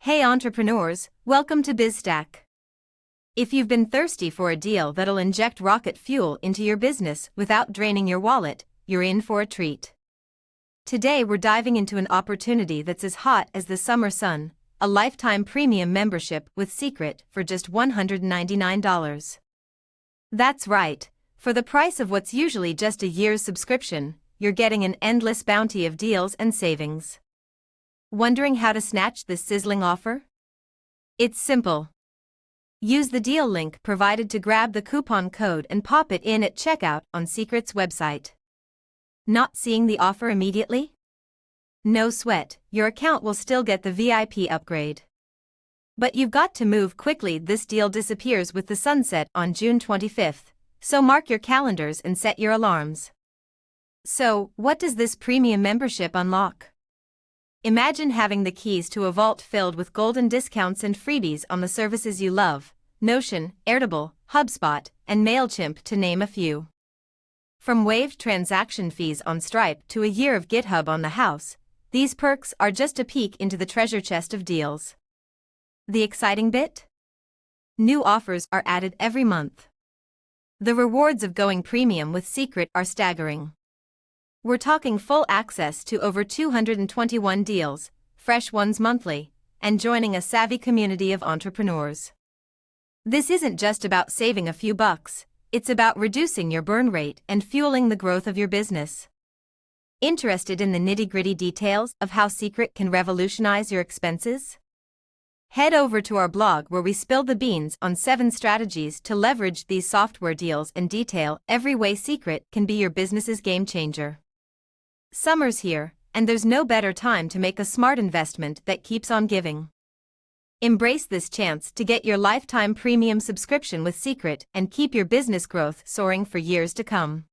Hey entrepreneurs, welcome to BizStack. If you've been thirsty for a deal that'll inject rocket fuel into your business without draining your wallet, you're in for a treat. Today we're diving into an opportunity that's as hot as the summer sun, a lifetime premium membership with Secret for just $199. That's right, for the price of what's usually just a year's subscription, you're getting an endless bounty of deals and savings. Wondering how to snatch this sizzling offer? It's simple. Use the deal link provided to grab the coupon code and pop it in at checkout on Secret's website. Not seeing the offer immediately? No sweat, your account will still get the VIP upgrade. But you've got to move quickly. This deal disappears with the sunset on June 25th, so mark your calendars and set your alarms. So, what does this premium membership unlock? Imagine having the keys to a vault filled with golden discounts and freebies on the services you love: Notion, Airtable, HubSpot, and MailChimp, to name a few. From waived transaction fees on Stripe to a year of GitHub on the house, these perks are just a peek into the treasure chest of deals. The exciting bit? New offers are added every month. The rewards of going premium with Secret are staggering. We're talking full access to over 221 deals, fresh ones monthly, and joining a savvy community of entrepreneurs. This isn't just about saving a few bucks, it's about reducing your burn rate and fueling the growth of your business. Interested in the nitty-gritty details of how Secret can revolutionize your expenses? Head over to our blog where we spill the beans on 7 strategies to leverage these software deals and detail every way Secret can be your business's game changer. Summer's here, and there's no better time to make a smart investment that keeps on giving. Embrace this chance to get your lifetime premium subscription with Secret and keep your business growth soaring for years to come.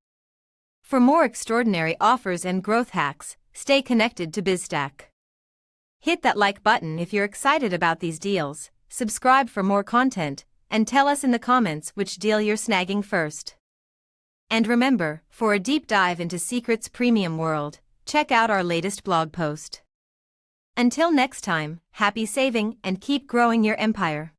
For more extraordinary offers and growth hacks, stay connected to BizStack. Hit that like button if you're excited about these deals, subscribe for more content, and tell us in the comments which deal you're snagging first. And remember, for a deep dive into Secret's premium world, check out our latest blog post. Until next time, happy saving and keep growing your empire.